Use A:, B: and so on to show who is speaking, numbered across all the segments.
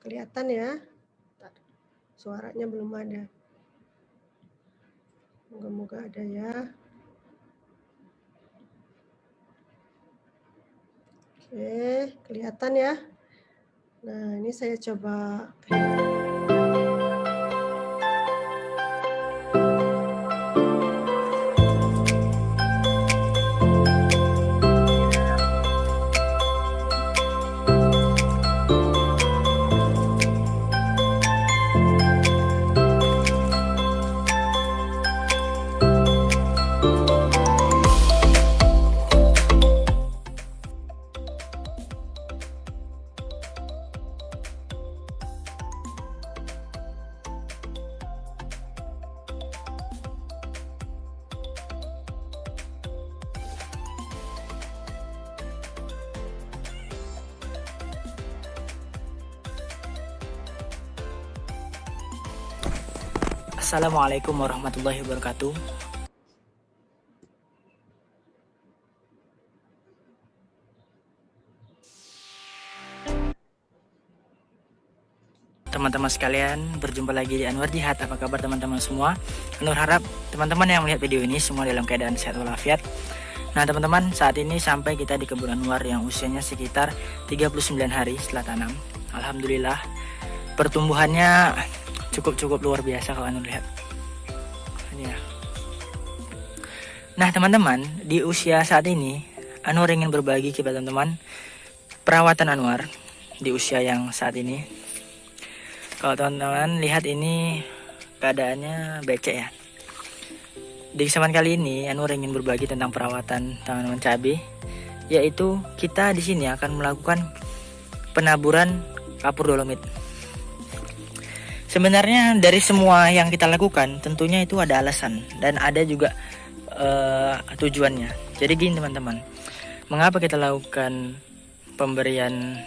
A: Kelihatan ya? Suaranya belum ada. Moga-moga ada ya. Oke, kelihatan ya? Nah, ini saya coba.
B: Assalamualaikum warahmatullahi wabarakatuh. Teman-teman sekalian, berjumpa lagi di Anwar Jihad. Apa kabar teman-teman semua? Anwar harap teman-teman yang melihat video ini semua dalam keadaan sehat walafiat. Nah teman-teman, saat ini sampai kita di kebun Anwar yang usianya sekitar 39 hari setelah tanam. Alhamdulillah, pertumbuhannya cukup luar biasa kalau Anwar lihat. Ini ya. Nah teman-teman, di usia saat ini Anwar ingin berbagi kepada teman-teman perawatan Anwar di usia yang saat ini. Kalau teman-teman lihat ini keadaannya becek ya. Di kesempatan kali ini Anwar ingin berbagi tentang perawatan tanaman cabai, yaitu kita di sini akan melakukan penaburan kapur dolomit. Sebenarnya dari semua yang kita lakukan tentunya itu ada alasan dan ada juga tujuannya. Jadi gini teman-teman, mengapa kita lakukan pemberian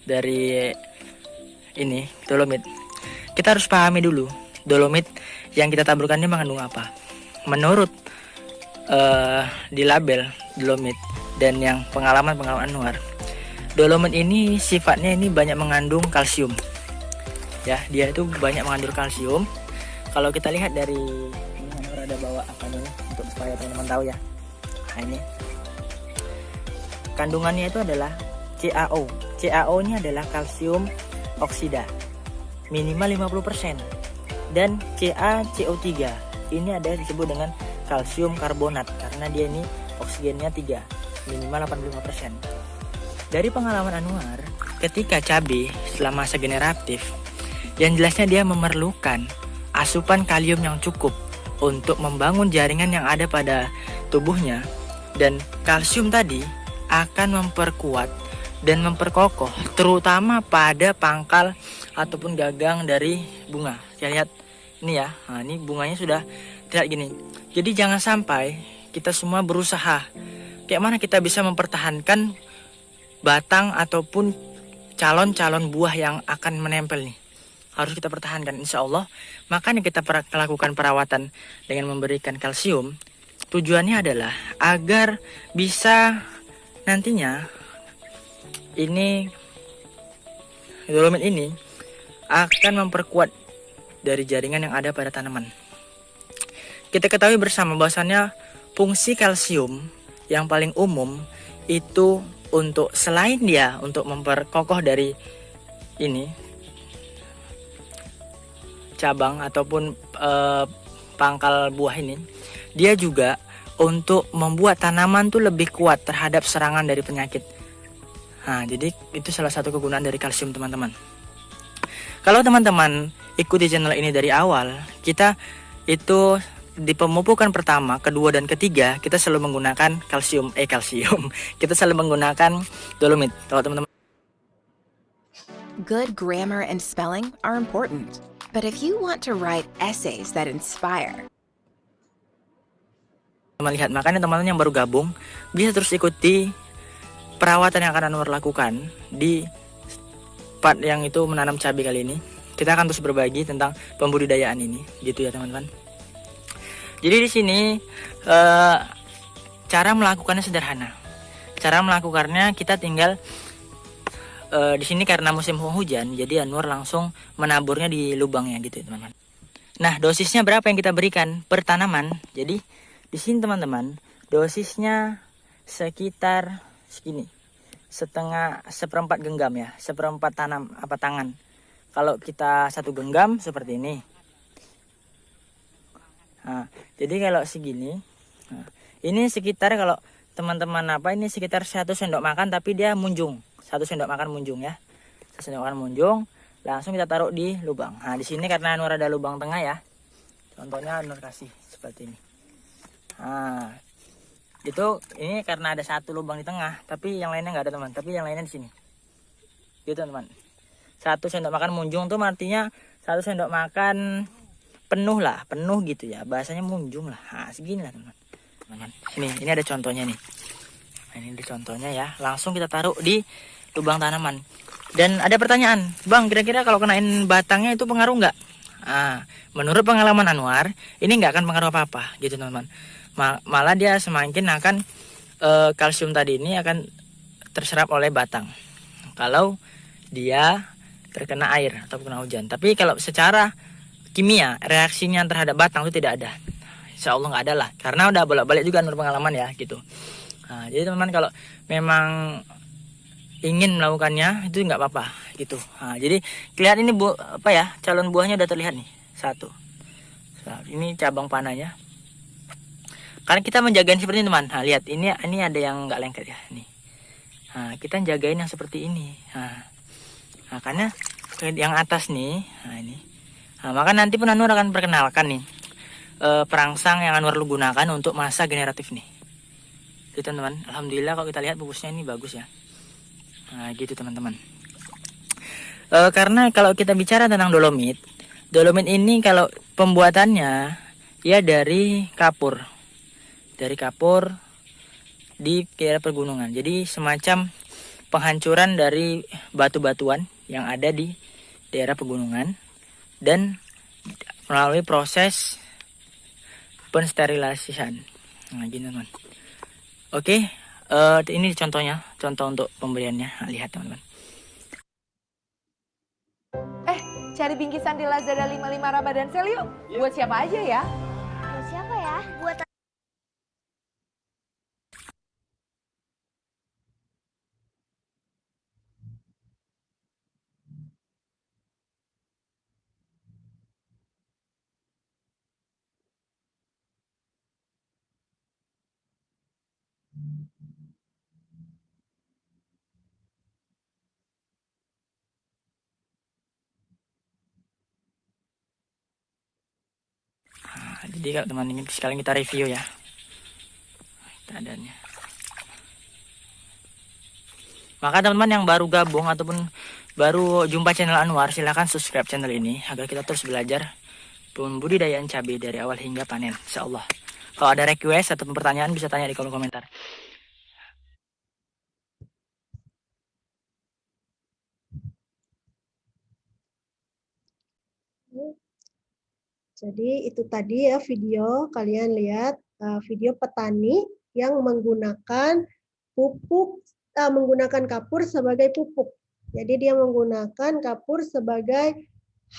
B: dari ini dolomit? Kita harus pahami dulu dolomit yang kita taburkan ini mengandung apa. Menurut di label dolomit dan yang pengalaman Anwar, dolomit ini sifatnya ini banyak mengandung kalsium. Ya, dia itu banyak mengandung kalsium. Kalau kita lihat dari ini Anwar ada bawa apa nih untuk supaya teman-teman tahu ya. Nah ini kandungannya itu adalah CaO. CaO ini adalah kalsium oksida minimal 50%, dan CaCO3 ini ada disebut dengan kalsium karbonat karena dia ini oksigennya 3 minimal 85%. Dari pengalaman Anwar, ketika cabai setelah masa generatif, yang jelasnya dia memerlukan asupan kalium yang cukup untuk membangun jaringan yang ada pada tubuhnya, dan kalsium tadi akan memperkuat dan memperkokoh terutama pada pangkal ataupun gagang dari bunga. Kita lihat ini ya. Nah, ini bunganya sudah tidak gini. Jadi jangan sampai kita semua berusaha kayak mana kita bisa mempertahankan batang ataupun calon buah yang akan menempel nih. Harus kita pertahankan insya Allah. Makanya kita lakukan perawatan dengan memberikan kalsium. Tujuannya adalah agar bisa nantinya ini dolomit ini akan memperkuat dari jaringan yang ada pada tanaman. Kita ketahui bersama bahwasannya fungsi kalsium yang paling umum itu untuk selain dia untuk memperkokoh dari ini cabang ataupun pangkal buah ini, dia juga untuk membuat tanaman tuh lebih kuat terhadap serangan dari penyakit. Nah, jadi itu salah satu kegunaan dari kalsium teman-teman. Kalau teman-teman ikuti channel ini dari awal, kita itu di pemupukan pertama, kedua dan ketiga kita selalu menggunakan kalsium. Kita selalu menggunakan dolomit. Kalau teman-teman,
C: Good grammar and spelling are important, but if you want to write essays that inspire,
B: lihat, makanya teman-teman yang baru gabung bisa terus ikuti perawatan yang akan Anwar lakukan di part yang itu menanam cabai kali ini. Kita akan terus berbagi tentang pembudidayaan ini, gitu ya teman-teman. Jadi di sini cara melakukannya sederhana. Cara melakukannya kita tinggal di sini karena musim hujan, jadi Anwar langsung menaburnya di lubangnya gitu teman-teman. Nah, dosisnya berapa yang kita berikan per tanaman? Jadi di sini teman-teman, dosisnya sekitar segini, seperempat genggam ya, seperempat tangan. Kalau kita satu genggam seperti ini. Nah, jadi kalau segini, nah, ini sekitar kalau teman-teman ini sekitar 1 sendok makan, tapi dia munjung, 1 sendok makan munjung ya, 1 sendok makan munjung, langsung kita taruh di lubang. Nah, di sini karena Anwar ada lubang tengah ya, contohnya Anwar kasih seperti ini. Nah, ini karena ada 1 lubang di tengah, tapi yang lainnya nggak ada teman, tapi yang lainnya di sini, gitu teman. 1 sendok makan munjung tuh artinya 1 sendok makan penuh gitu ya, bahasanya munjung lah. Nah, segini lah teman-teman. Ini ada contohnya nih. Nah, ini ada contohnya ya, langsung kita taruh di lubang tanaman. Dan ada pertanyaan, Bang, kira-kira kalau kenain batangnya itu pengaruh nggak? Nah, menurut pengalaman Anwar, ini nggak akan pengaruh apa-apa gitu teman-teman. Malah dia semakin akan kalsium tadi ini akan terserap oleh batang kalau dia terkena air atau kena hujan. Tapi kalau secara kimia, reaksinya terhadap batang itu tidak ada. Insya Allah nggak ada lah, karena udah bolak-balik juga menurut pengalaman ya gitu. Nah, jadi teman-teman kalau memang ingin melakukannya itu nggak apa-apa gitu. Nah, jadi lihat ini calon buahnya udah terlihat nih, 1. Nah, ini cabang panahnya. Karena kita menjagain seperti ini teman. Nah, lihat ini ada yang nggak lengket ya nih. Nah, kita jagain yang seperti ini. Nah, karena yang atas nih, nah ini. Nah, maka nanti pun Anwar akan perkenalkan nih perangsang yang Anwar gunakan untuk masa generatif nih. Gitu teman-teman. Alhamdulillah kalau kita lihat pupusnya ini bagus ya. Nah, gitu teman-teman. Karena kalau kita bicara tentang dolomit ini kalau pembuatannya ya dari kapur di daerah pegunungan. Jadi semacam penghancuran dari batu-batuan yang ada di daerah pegunungan dan melalui proses pensterilasian. Nah, gini teman. Oke, ini contohnya, contoh untuk pemberiannya. Nah, lihat teman-teman.
D: Cari bingkisan di Lazada 55 Ramadan Sale yuk. Buat siapa aja ya?
E: Buat siapa ya? Buat
B: Jadi kalau teman ingin sekalian kita review ya keadaannya. Maka teman-teman yang baru gabung ataupun baru jumpa channel Anwar, silahkan subscribe channel ini agar kita terus belajar pembudidayaan cabai dari awal hingga panen, insyaallah. Kalau ada request atau pertanyaan bisa tanya di kolom komentar.
A: Jadi itu tadi ya video, kalian lihat video petani yang menggunakan menggunakan kapur sebagai pupuk. Jadi dia menggunakan kapur sebagai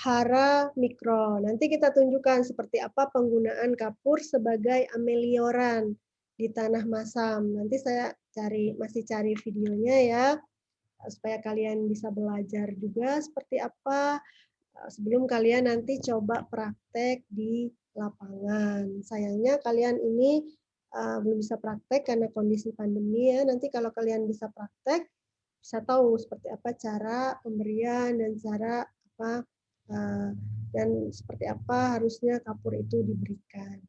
A: hara mikro. Nanti kita tunjukkan seperti apa penggunaan kapur sebagai amelioran di tanah masam. Nanti saya masih cari videonya ya, supaya kalian bisa belajar juga seperti apa sebelum kalian nanti coba praktek di lapangan. Sayangnya kalian ini belum bisa praktek karena kondisi pandemi ya. Nanti kalau kalian bisa praktek, bisa tahu seperti apa cara pemberian dan cara apa dan seperti apa harusnya kapur itu diberikan.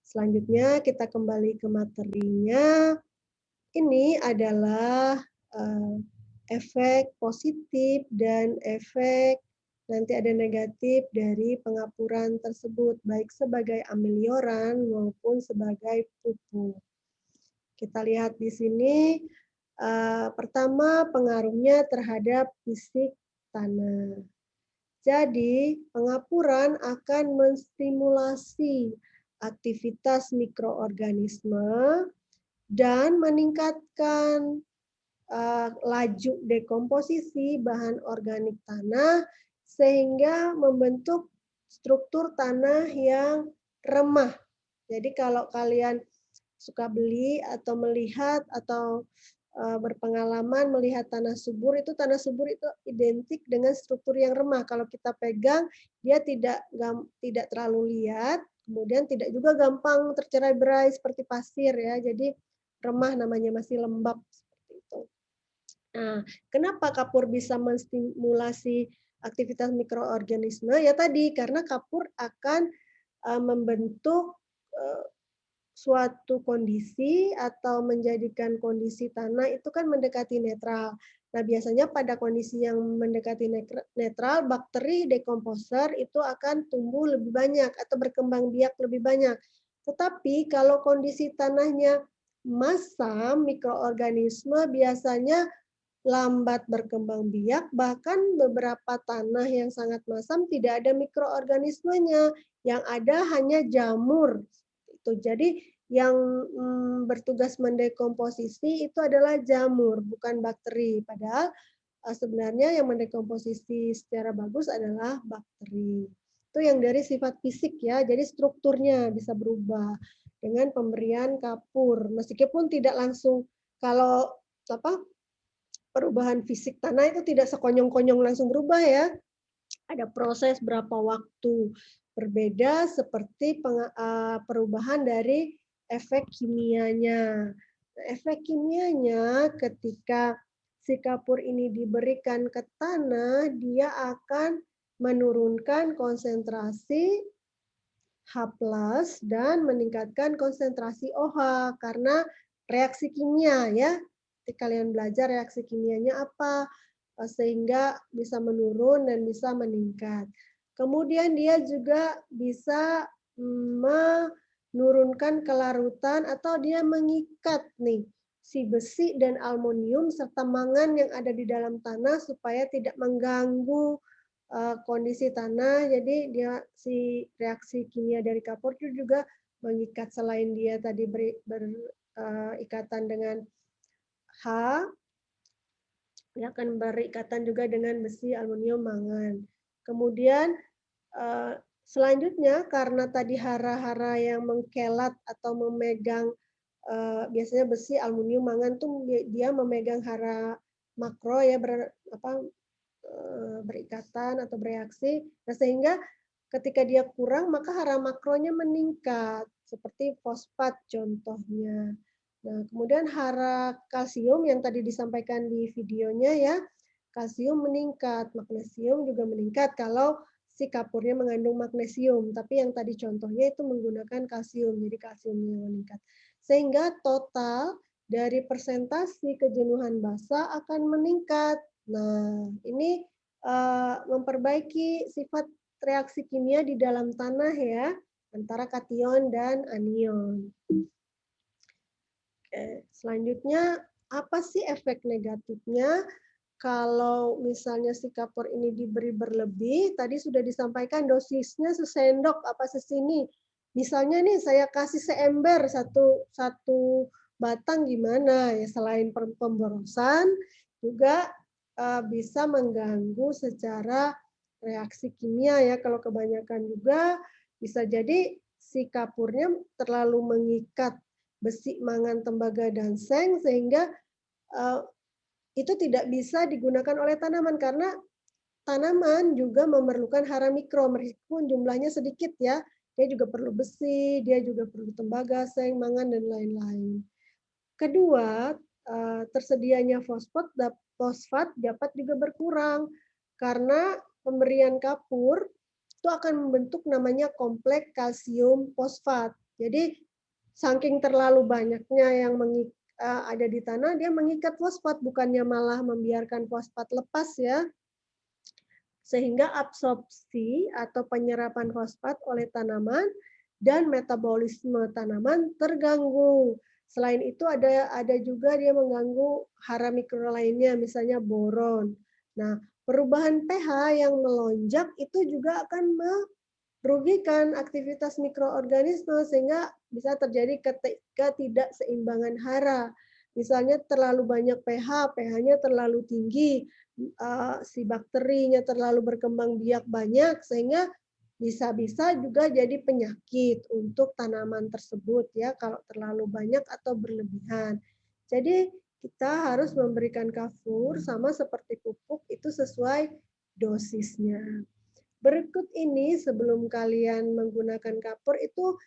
A: Selanjutnya kita kembali ke materinya. Ini adalah efek positif dan efek nanti ada negatif dari pengapuran tersebut, baik sebagai amelioran maupun sebagai pupuk. Kita lihat di sini, pertama pengaruhnya terhadap fisik tanah. Jadi, pengapuran akan menstimulasi aktivitas mikroorganisme dan meningkatkan laju dekomposisi bahan organik tanah sehingga membentuk struktur tanah yang remah. Jadi kalau kalian suka beli atau melihat atau berpengalaman melihat tanah subur itu identik dengan struktur yang remah. Kalau kita pegang dia tidak terlalu liat, kemudian tidak juga gampang tercerai-berai seperti pasir ya. Jadi remah namanya, masih lembab seperti itu. Nah, kenapa kapur bisa menstimulasi aktivitas mikroorganisme? Ya tadi, karena kapur akan membentuk suatu kondisi atau menjadikan kondisi tanah itu kan mendekati netral. Nah, biasanya pada kondisi yang mendekati netral, bakteri dekomposer itu akan tumbuh lebih banyak atau berkembang biak lebih banyak. Tetapi kalau kondisi tanahnya masam, mikroorganisme biasanya lambat berkembang biak, bahkan beberapa tanah yang sangat masam tidak ada mikroorganismenya, yang ada hanya jamur. Itu jadi yang bertugas mendekomposisi itu adalah jamur, bukan bakteri. Padahal sebenarnya yang mendekomposisi secara bagus adalah bakteri. Itu yang dari sifat fisik ya, jadi strukturnya bisa berubah dengan pemberian kapur. Meskipun tidak langsung, kalau perubahan fisik tanah itu tidak sekonyong-konyong langsung berubah ya. Ada proses berapa waktu berbeda seperti perubahan dari efek kimianya. Efek kimianya ketika si kapur ini diberikan ke tanah, dia akan menurunkan konsentrasi H+ dan meningkatkan konsentrasi OH karena reaksi kimia ya. Nanti kalian belajar reaksi kimianya apa, sehingga bisa menurun dan bisa meningkat. Kemudian dia juga bisa menurunkan kelarutan atau dia mengikat nih si besi dan aluminium serta mangan yang ada di dalam tanah supaya tidak mengganggu kondisi tanah. Jadi dia si reaksi kimia dari kapur itu juga mengikat, selain dia tadi berikatan dengan H, dia akan berikatan juga dengan besi, aluminium, mangan. Kemudian selanjutnya karena tadi hara-hara yang mengkelat atau memegang, biasanya besi, aluminium, mangan tuh dia memegang hara makro ya, berikatan atau bereaksi. Nah, sehingga ketika dia kurang maka hara makronya meningkat seperti fosfat contohnya. Nah, kemudian hara kalsium yang tadi disampaikan di videonya ya, kalsium meningkat, magnesium juga meningkat kalau si kapurnya mengandung magnesium, tapi yang tadi contohnya itu menggunakan kalsium, jadi kalsiumnya meningkat. Sehingga total dari persentasi kejenuhan basa akan meningkat. Nah, ini memperbaiki sifat reaksi kimia di dalam tanah ya, antara kation dan anion. Selanjutnya, apa sih efek negatifnya kalau misalnya si kapur ini diberi berlebih? Tadi sudah disampaikan dosisnya sesendok apa sesini. Misalnya nih saya kasih seember satu batang gimana ya, selain pemborosan juga bisa mengganggu secara reaksi kimia ya. Kalau kebanyakan juga bisa jadi si kapurnya terlalu mengikat besi, mangan, tembaga, dan seng sehingga itu tidak bisa digunakan oleh tanaman karena tanaman juga memerlukan hara mikro meskipun jumlahnya sedikit ya. Dia juga perlu besi, dia juga perlu tembaga, seng, mangan, dan lain-lain. Kedua, tersedianya fosfat dapat juga berkurang karena pemberian kapur itu akan membentuk namanya kompleks kalsium fosfat. Jadi saking terlalu banyaknya yang ada di tanah, dia mengikat fosfat, bukannya malah membiarkan fosfat lepas ya. Sehingga absorpsi atau penyerapan fosfat oleh tanaman dan metabolisme tanaman terganggu. Selain itu ada juga dia mengganggu hara mikro lainnya, misalnya boron. Nah, perubahan pH yang melonjak itu juga akan merugikan aktivitas mikroorganisme sehingga bisa terjadi ketidakseimbangan hara. Misalnya terlalu banyak pH-nya terlalu tinggi, si bakterinya terlalu berkembang biak banyak, sehingga bisa-bisa juga jadi penyakit untuk tanaman tersebut ya kalau terlalu banyak atau berlebihan. Jadi kita harus memberikan kafur sama seperti pupuk itu sesuai dosisnya. Berikut ini sebelum kalian menggunakan kapur itu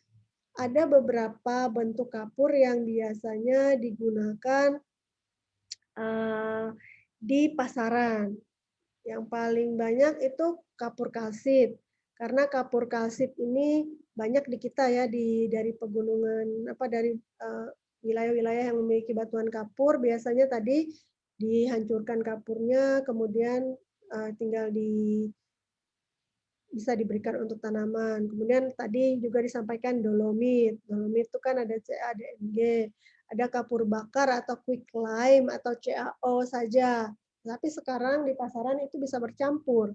A: ada beberapa bentuk kapur yang biasanya digunakan di pasaran. Yang paling banyak itu kapur kalsit. Karena kapur kalsit ini banyak di kita ya dari pegunungan dari wilayah-wilayah yang memiliki batuan kapur, biasanya tadi dihancurkan kapurnya kemudian tinggal bisa diberikan untuk tanaman. Kemudian tadi juga disampaikan dolomit. Dolomit itu kan ada Ca, ada Mg, ada kapur bakar atau quick lime atau CaO saja. Tapi sekarang di pasaran itu bisa bercampur.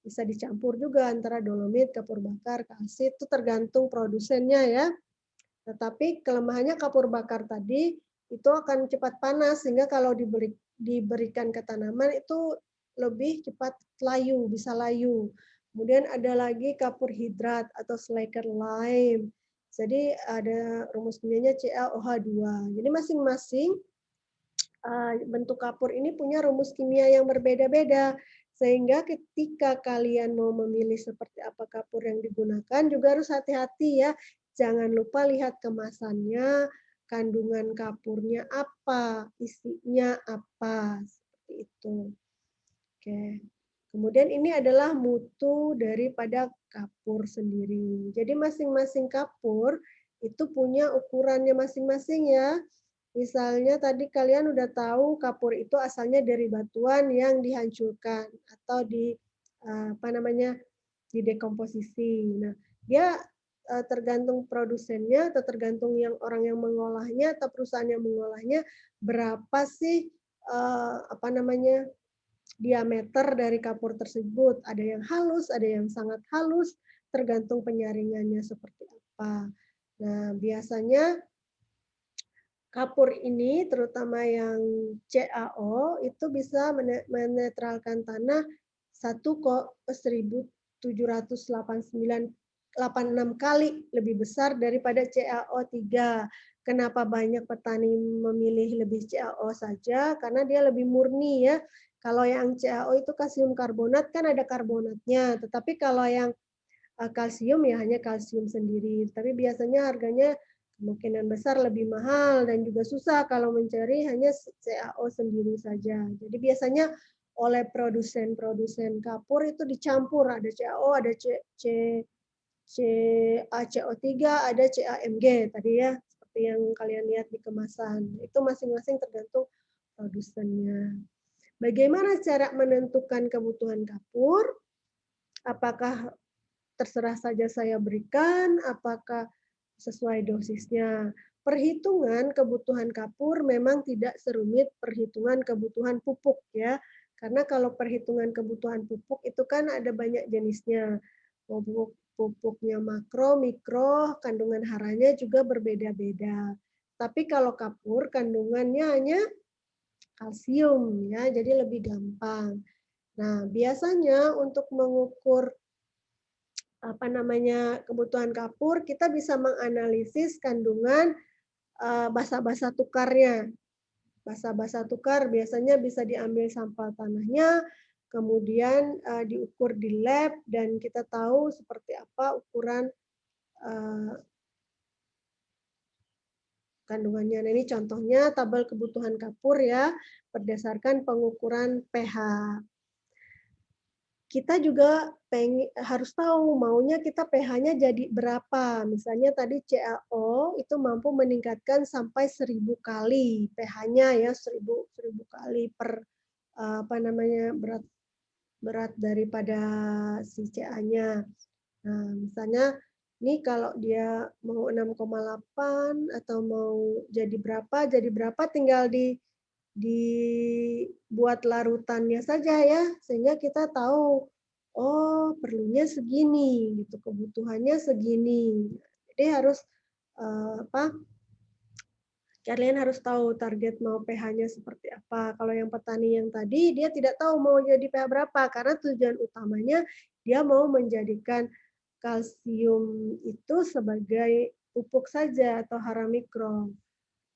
A: Bisa dicampur juga antara dolomit, kapur bakar, kalsit, itu tergantung produsennya ya. Tetapi kelemahannya kapur bakar tadi itu akan cepat panas sehingga kalau diberikan ke tanaman itu lebih cepat layu, bisa layu. Kemudian ada lagi kapur hidrat atau slacker lime. Jadi ada rumus kimianya CaOH2. Jadi masing-masing bentuk kapur ini punya rumus kimia yang berbeda-beda. Sehingga ketika kalian mau memilih seperti apa kapur yang digunakan juga harus hati-hati ya. Jangan lupa lihat kemasannya, kandungan kapurnya apa, isinya apa, seperti itu. Oke. Kemudian ini adalah mutu daripada kapur sendiri. Jadi masing-masing kapur itu punya ukurannya masing-masing ya. Misalnya tadi kalian udah tahu kapur itu asalnya dari batuan yang dihancurkan atau didekomposisi. Nah, dia tergantung produsennya atau tergantung orang yang mengolahnya atau perusahaan yang mengolahnya berapa sih diameter dari kapur tersebut. Ada yang halus, ada yang sangat halus, tergantung penyaringannya seperti apa. Nah, biasanya kapur ini, terutama yang CaO, itu bisa menetralkan tanah 1,1786 kali lebih besar daripada CaO3. Kenapa banyak petani memilih lebih CaO saja? Karena dia lebih murni ya. Kalau yang CaO itu kalsium karbonat kan ada karbonatnya, tetapi kalau yang kalsium ya hanya kalsium sendiri. Tapi biasanya harganya kemungkinan besar lebih mahal dan juga susah kalau mencari hanya CaO sendiri saja. Jadi biasanya oleh produsen kapur itu dicampur, ada CaO, ada CaCO3, ada CaMg tadi ya, seperti yang kalian lihat di kemasan. Itu masing-masing tergantung produsennya. Bagaimana cara menentukan kebutuhan kapur? Apakah terserah saja saya berikan, apakah sesuai dosisnya? Perhitungan kebutuhan kapur memang tidak serumit perhitungan kebutuhan pupuk ya. Karena kalau perhitungan kebutuhan pupuk itu kan ada banyak jenisnya. Pupuknya makro, mikro, kandungan haranya juga berbeda-beda. Tapi kalau kapur kandungannya hanya kalsium ya, jadi lebih gampang. Nah, biasanya untuk mengukur kebutuhan kapur, kita bisa menganalisis kandungan basa-basa tukarnya. Basa-basa tukar biasanya bisa diambil sampel tanahnya, kemudian diukur di lab dan kita tahu seperti apa ukuran kandungannya. Nah, ini contohnya tabel kebutuhan kapur ya, berdasarkan pengukuran pH. Kita juga harus tahu maunya kita pH-nya jadi berapa. Misalnya tadi CaO itu mampu meningkatkan sampai 1000 kali pH-nya ya, 1000 kali per berat daripada si Ca-nya. Nah, misalnya ini kalau dia mau 6,8 atau mau jadi berapa tinggal dibuat larutannya saja ya, sehingga kita tahu oh perlunya segini gitu, kebutuhannya segini. Jadi harus Kalian harus tahu target mau pH-nya seperti apa. Kalau yang petani yang tadi, dia tidak tahu mau jadi pH berapa, karena tujuan utamanya dia mau menjadikan kalsium itu sebagai pupuk saja atau hara mikro.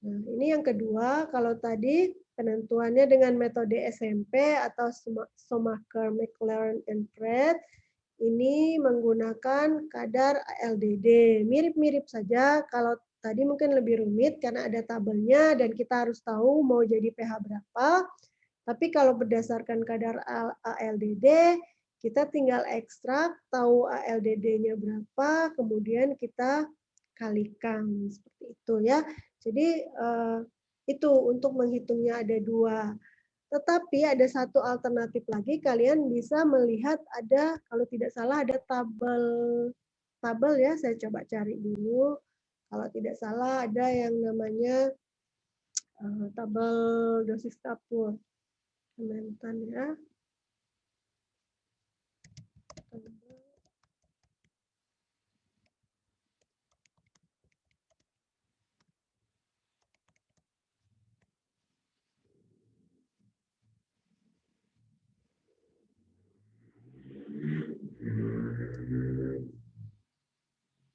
A: Nah, ini yang kedua, kalau tadi penentuannya dengan metode SMP atau Schumacher, McLaren, and Pratt, ini menggunakan kadar ALDD. Mirip-mirip saja, kalau tadi mungkin lebih rumit karena ada tabelnya dan kita harus tahu mau jadi pH berapa. Tapi kalau berdasarkan kadar ALDD, kita tinggal ekstrak, tahu ALDD-nya berapa, kemudian kita kalikan seperti itu ya. Jadi itu untuk menghitungnya ada dua. Tetapi ada satu alternatif lagi, kalian bisa melihat ada, kalau tidak salah ada tabel ya, saya coba cari dulu. Kalau tidak salah ada yang namanya tabel dosis kapur. Kementan ya.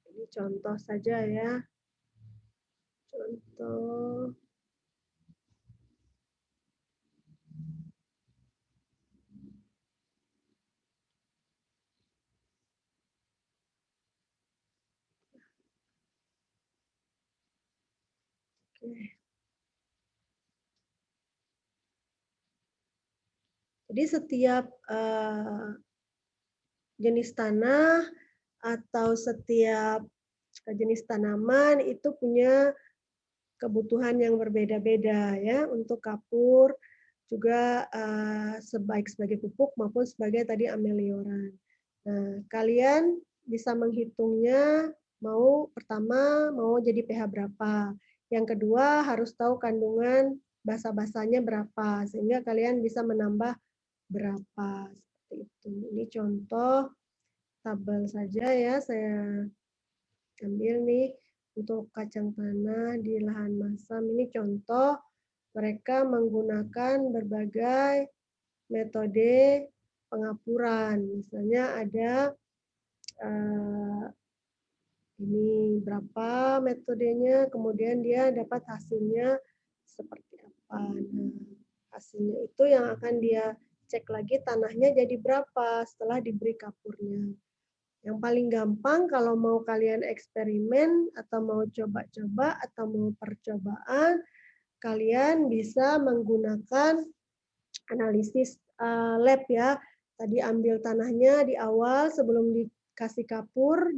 A: Ini contoh saja ya. Contoh. Oke. Jadi setiap jenis tanah atau setiap jenis tanaman itu punya kebutuhan yang berbeda-beda ya, untuk kapur juga baik sebagai pupuk maupun sebagai tadi amelioran. Nah, kalian bisa menghitungnya pertama mau jadi pH berapa. Yang kedua harus tahu kandungan basa-basanya berapa sehingga kalian bisa menambah berapa seperti itu. Ini contoh tabel saja ya, saya ambil nih untuk kacang tanah di lahan masam. Ini contoh mereka menggunakan berbagai metode pengapuran. Misalnya ada ini berapa metodenya, kemudian dia dapat hasilnya seperti apa. Nah, hasilnya itu yang akan dia cek lagi tanahnya jadi berapa setelah diberi kapurnya. Yang paling gampang kalau mau kalian eksperimen atau mau coba-coba atau mau percobaan, kalian bisa menggunakan analisis lab ya. Tadi ambil tanahnya di awal sebelum dikasih kapur,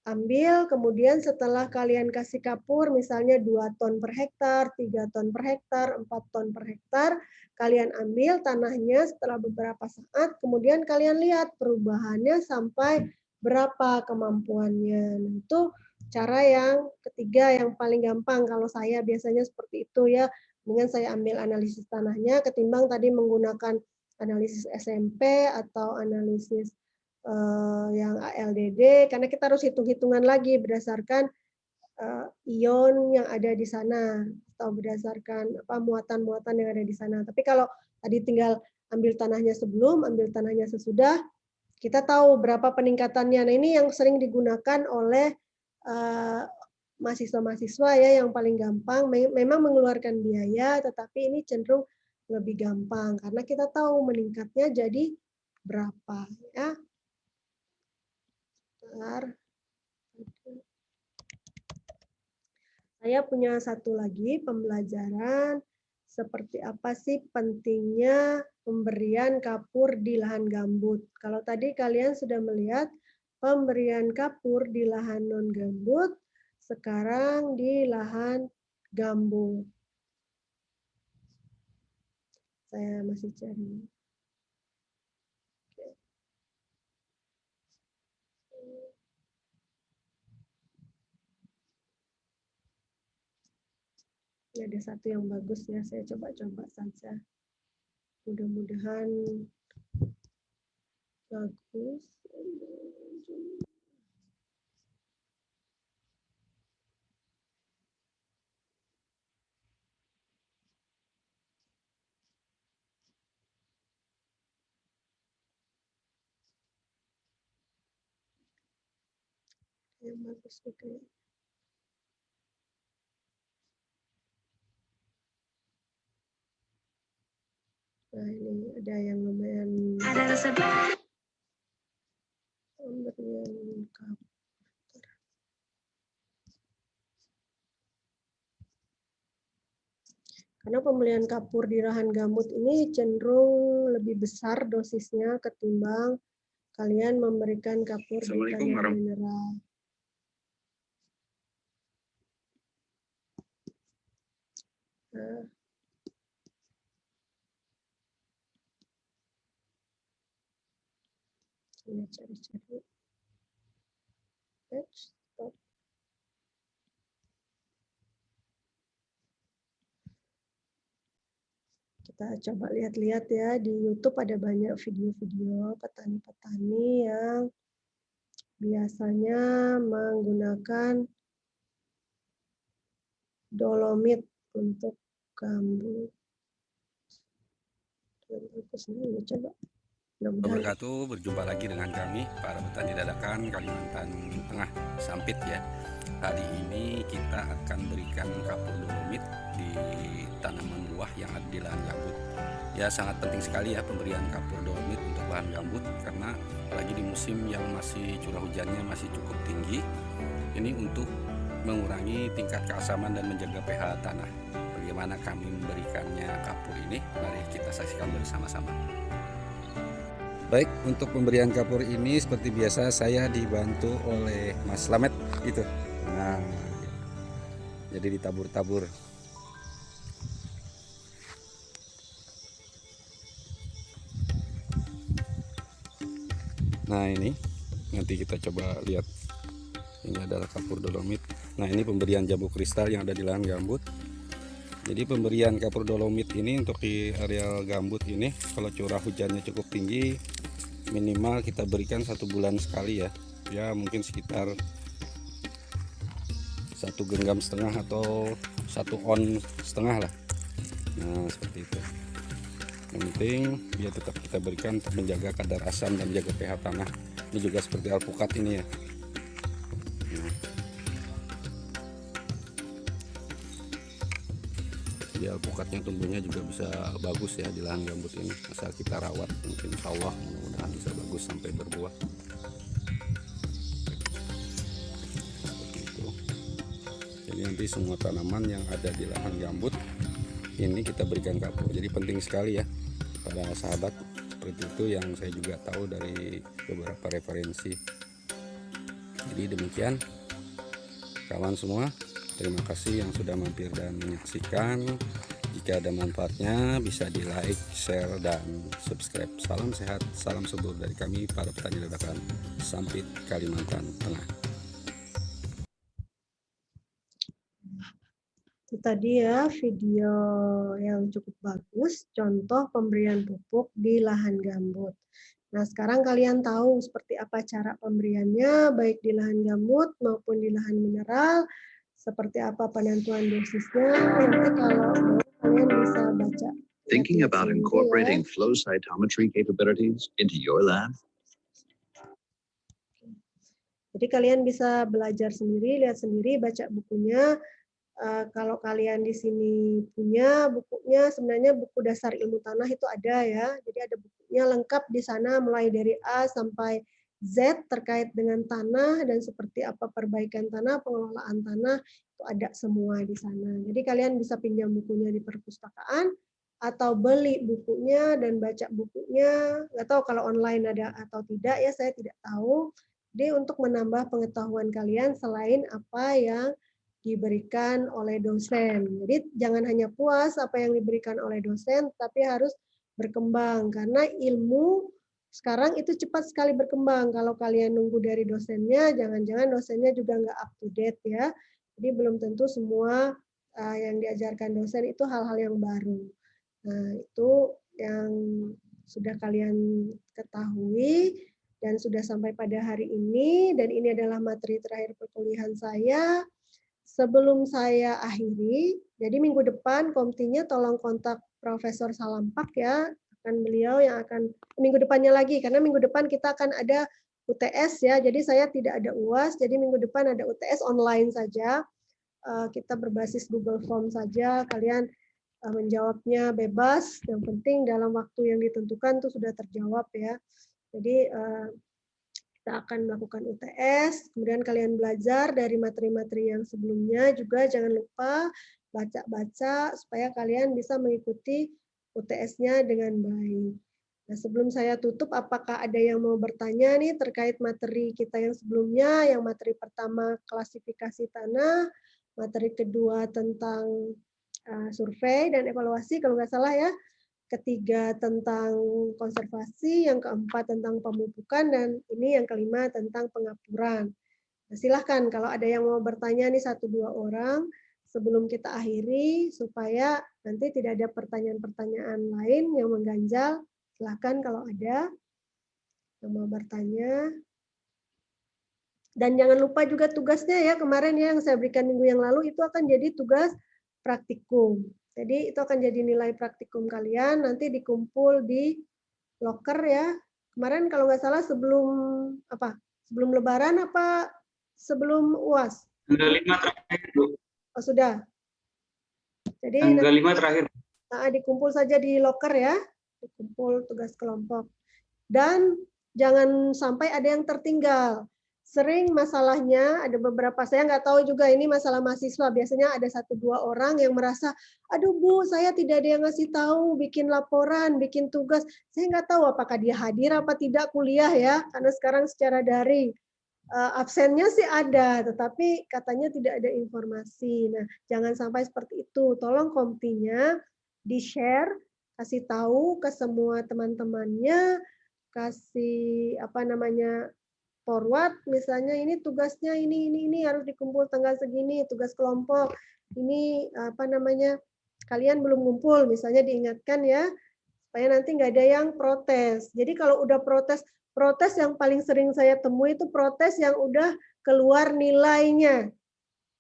A: ambil, kemudian setelah kalian kasih kapur, misalnya 2 ton per hektar, 3 ton per hektar, 4 ton per hektar, kalian ambil tanahnya setelah beberapa saat, kemudian kalian lihat perubahannya sampai berapa kemampuannya. Nah, itu cara yang ketiga yang paling gampang, kalau saya biasanya seperti itu ya, dengan saya ambil analisis tanahnya, ketimbang tadi menggunakan analisis SMP atau analisis yang ALDD, karena kita harus hitung-hitungan lagi berdasarkan ion yang ada di sana atau berdasarkan muatan-muatan yang ada di sana. Tapi kalau tadi tinggal ambil tanahnya sebelum, ambil tanahnya sesudah, kita tahu berapa peningkatannya. Nah, ini yang sering digunakan oleh mahasiswa-mahasiswa ya, yang paling gampang. Memang mengeluarkan biaya, tetapi ini cenderung lebih gampang karena kita tahu meningkatnya jadi berapa ya. Saya punya satu lagi pembelajaran seperti apa sih pentingnya pemberian kapur di lahan gambut. Kalau tadi kalian sudah melihat pemberian kapur di lahan non gambut, sekarang di lahan gambut. Saya masih cari. Ini ada satu yang bagus ya, saya coba-coba saja. Mudah-mudahan bagus. yang bagus gitu. Nah, ini ada yang lumayan pemberian kapur. Karena pembelian kapur di lahan gambut ini cenderung lebih besar dosisnya ketimbang kalian memberikan kapur di tanah mineral. Nah, ini cari-cari. Stop. Kita coba lihat-lihat ya, di YouTube ada banyak video-video petani-petani yang biasanya menggunakan dolomit untuk gambut. Ini coba.
F: Wabarakatuh, berjumpa lagi dengan kami para petani dadakan Kalimantan Tengah Sampit ya. Hari ini kita akan berikan kapur dolomit di tanaman buah yang ada di lahan gambut. Ya, sangat penting sekali ya pemberian kapur dolomit untuk lahan gambut, karena apalagi di musim yang masih curah hujannya masih cukup tinggi. Ini untuk mengurangi tingkat keasaman dan menjaga pH tanah. Bagaimana kami memberikannya kapur ini? Mari kita saksikan bersama-sama. Baik, untuk pemberian kapur ini seperti biasa saya dibantu oleh Mas Slamet itu. Nah, jadi ditabur-tabur. Nah, ini nanti kita coba lihat. Ini adalah kapur dolomit. Nah, ini pemberian jambu kristal yang ada di lahan gambut. Jadi pemberian kapur dolomit ini untuk di areal gambut ini, kalau curah hujannya cukup tinggi, minimal kita berikan 1 bulan sekali ya. Ya mungkin sekitar 1 genggam setengah atau 1 on setengah lah. Nah, seperti itu. Yang penting biar tetap kita berikan untuk menjaga kadar asam dan menjaga pH tanah. Ini juga seperti alpukat ini ya. Jadi alpukatnya tumbuhnya juga bisa bagus ya di lahan gambut ini, asal kita rawat. Mungkin insya Allah mudah-mudahan bisa bagus sampai berbuah. Seperti itu. Jadi nanti semua tanaman yang ada di lahan gambut ini kita berikan kapur. Jadi penting sekali ya para sahabat, seperti itu yang saya juga tahu dari beberapa referensi. Jadi demikian kawan semua. Terima kasih yang sudah mampir dan menyaksikan. Jika ada manfaatnya bisa di like, share, dan subscribe. Salam sehat, salam subur dari kami para petani dadakan Sampit, Kalimantan Tengah.
A: Itu tadi ya video yang cukup bagus, contoh pemberian pupuk di lahan gambut. Nah, sekarang kalian tahu seperti apa cara pemberiannya, baik di lahan gambut maupun di lahan mineral. Seperti apa penentuan dosisnya, nanti kalau mau kalian bisa baca.
G: Thinking about incorporating flow cytometry capabilities into your lab?
A: Jadi kalian bisa belajar sendiri, lihat sendiri, baca bukunya. Kalau kalian di sini punya bukunya, sebenarnya buku dasar ilmu tanah itu ada ya. Jadi ada bukunya lengkap di sana, mulai dari A sampai Z terkait dengan tanah dan seperti apa perbaikan tanah, pengelolaan tanah, itu ada semua di sana. Jadi kalian bisa pinjam bukunya di perpustakaan atau beli bukunya dan baca bukunya. Nggak tahu kalau online ada atau tidak ya, saya tidak tahu. Jadi untuk menambah pengetahuan kalian selain apa yang diberikan oleh dosen. Jadi jangan hanya puas apa yang diberikan oleh dosen, tapi harus berkembang karena ilmu sekarang itu cepat sekali berkembang. Kalau kalian nunggu dari dosennya, jangan-jangan dosennya juga nggak up to date ya. Jadi belum tentu semua yang diajarkan dosen itu hal-hal yang baru. Nah, itu yang sudah kalian ketahui dan sudah sampai pada hari ini, dan ini adalah materi terakhir perkuliahan saya. Sebelum saya akhiri, jadi minggu depan komtinya tolong kontak Profesor Salampak ya, akan beliau yang akan minggu depannya lagi, karena minggu depan kita akan ada UTS ya, jadi saya tidak ada UAS, jadi minggu depan ada UTS online saja. Kita berbasis Google Form saja, kalian menjawabnya bebas, yang penting dalam waktu yang ditentukan itu sudah terjawab ya. Jadi kita akan melakukan UTS, kemudian kalian belajar dari materi-materi yang sebelumnya juga, jangan lupa baca-baca supaya kalian bisa mengikuti UTS-nya dengan baik. Nah, sebelum saya tutup, apakah ada yang mau bertanya nih terkait materi kita yang sebelumnya? Yang materi pertama klasifikasi tanah, materi kedua tentang survei dan evaluasi kalau nggak salah ya, ketiga tentang konservasi, yang keempat tentang pemupukan, dan ini yang kelima tentang pengapuran. Nah, silahkan kalau ada yang mau bertanya nih 1-2 orang sebelum kita akhiri supaya nanti tidak ada pertanyaan-pertanyaan lain yang mengganjal. Silahkan kalau ada yang mau bertanya. Dan jangan lupa juga tugasnya ya, kemarin yang saya berikan minggu yang lalu itu akan jadi tugas praktikum. Jadi itu akan jadi nilai praktikum kalian, nanti dikumpul di loker ya. Kemarin kalau nggak salah sebelum sebelum Lebaran apa sebelum UAS?
H: Tanggal 5 terakhir, Bu.
A: Oh, sudah. Jadi
H: tanggal 5 terakhir.
A: Dikumpul saja di loker ya, dikumpul tugas kelompok. Dan jangan sampai ada yang tertinggal. Sering masalahnya ada beberapa, saya nggak tahu juga ini masalah mahasiswa, biasanya ada 1-2 orang yang merasa, aduh Bu, saya tidak ada yang ngasih tahu, bikin laporan, bikin tugas, saya nggak tahu apakah dia hadir apa tidak kuliah ya, karena sekarang secara daring. Absennya sih ada, tetapi katanya tidak ada informasi. Nah, jangan sampai seperti itu. Tolong komtinya di-share, kasih tahu ke semua teman-temannya, kasih forward, misalnya ini tugasnya ini harus dikumpul tanggal segini, tugas kelompok ini kalian belum ngumpul, misalnya diingatkan ya, supaya nanti nggak ada yang protes. Jadi kalau udah protes yang paling sering saya temui itu protes yang udah keluar nilainya.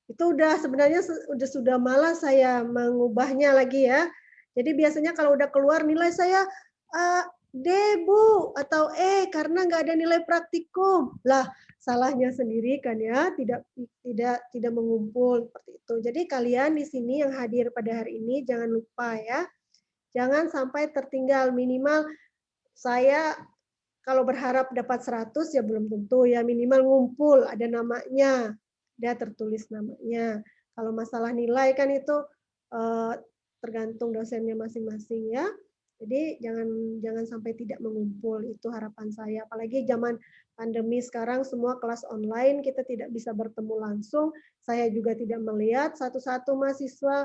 A: Itu udah sebenarnya sudah malas saya mengubahnya lagi ya. Jadi biasanya kalau udah keluar nilai saya D, Bu, atau E karena nggak ada nilai praktikum. Lah, salahnya sendiri kan ya, tidak mengumpul seperti itu. Jadi kalian di sini yang hadir pada hari ini jangan lupa ya. Jangan sampai tertinggal, minimal saya kalau berharap dapat 100 ya belum tentu ya, minimal ngumpul ada namanya. Dia tertulis namanya. Kalau masalah nilai kan itu tergantung dosennya masing-masing ya. Jadi jangan sampai tidak mengumpul, itu harapan saya. Apalagi zaman pandemi sekarang semua kelas online, kita tidak bisa bertemu langsung. Saya juga tidak melihat satu-satu mahasiswa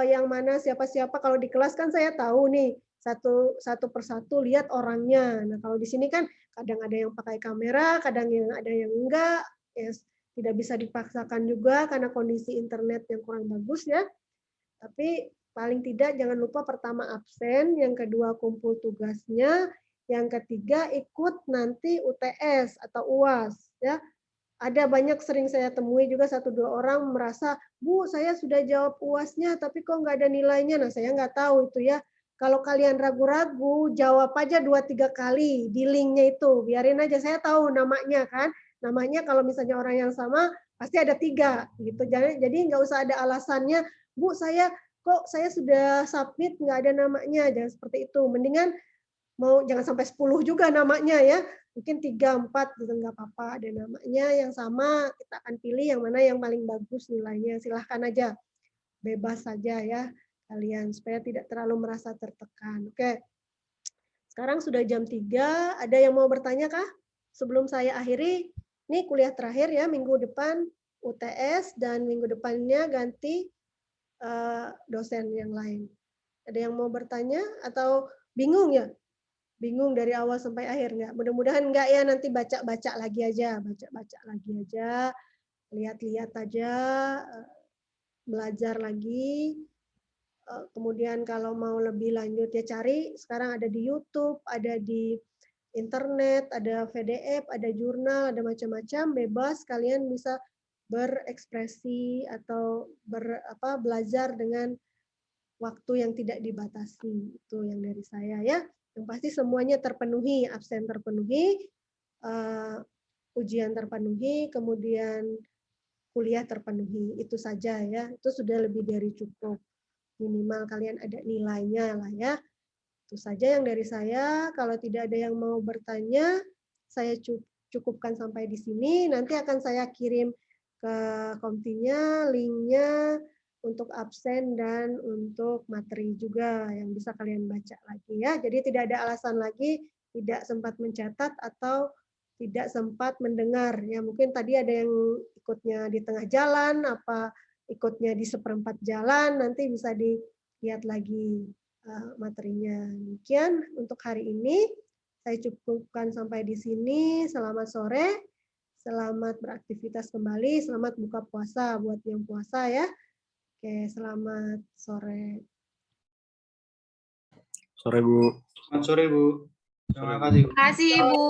A: yang mana siapa-siapa. Kalau di kelas kan saya tahu nih satu persatu lihat orangnya. Nah kalau di sini kan kadang ada yang pakai kamera, kadang ada yang enggak. Ya, tidak bisa dipaksakan juga karena kondisi internet yang kurang bagus ya. Tapi paling tidak jangan lupa pertama absen, yang kedua kumpul tugasnya, yang ketiga ikut nanti UTS atau UAS ya. Ada banyak sering saya temui juga 1-2 orang merasa, Bu, saya sudah jawab UAS-nya tapi kok nggak ada nilainya. Nah, saya nggak tahu itu ya. Kalau kalian ragu-ragu, jawab aja 2-3 kali di linknya itu. Biarin aja, saya tahu namanya kan. Namanya kalau misalnya orang yang sama, pasti ada 3 gitu. Jadi nggak usah ada alasannya, Bu, saya sudah submit nggak ada namanya, jangan seperti itu. Mendingan jangan sampai 10 juga namanya ya, mungkin 3-4 gitu nggak apa-apa, ada namanya yang sama, kita akan pilih yang mana yang paling bagus nilainya. Silahkan aja, bebas saja ya kalian supaya tidak terlalu merasa tertekan. Oke, sekarang sudah jam 3, ada yang mau bertanya kah? Sebelum saya akhiri, ini kuliah terakhir ya, minggu depan UTS dan minggu depannya ganti dosen yang lain. Ada yang mau bertanya atau bingung ya? Bingung dari awal sampai akhir nggak? Mudah-mudahan nggak ya, nanti baca-baca lagi aja, lihat-lihat aja, belajar lagi. Kemudian kalau mau lebih lanjut ya cari, sekarang ada di YouTube, ada di internet, ada PDF, ada jurnal, ada macam-macam, bebas kalian bisa berekspresi atau belajar dengan waktu yang tidak dibatasi. Itu yang dari saya ya. Yang pasti semuanya terpenuhi, absen terpenuhi, ujian terpenuhi, kemudian kuliah terpenuhi. Itu saja ya, itu sudah lebih dari cukup. Minimal kalian ada nilainya lah ya. Itu saja yang dari saya. Kalau tidak ada yang mau bertanya, saya cukupkan sampai di sini. Nanti akan saya kirim ke Komtinya, linknya untuk absen dan untuk materi juga yang bisa kalian baca lagi ya. Jadi tidak ada alasan lagi tidak sempat mencatat atau tidak sempat mendengar. Ya mungkin tadi ada yang ikutnya di tengah jalan, apa ikutnya di seperempat jalan, nanti bisa dilihat lagi materinya. Demikian untuk hari ini. Saya cukupkan sampai di sini. Selamat sore. Selamat beraktivitas kembali. Selamat buka puasa buat yang puasa ya. Oke, selamat sore.
I: Sore, Bu.
H: Selamat sore, Bu. Terima kasih.
D: Terima kasih, Bu.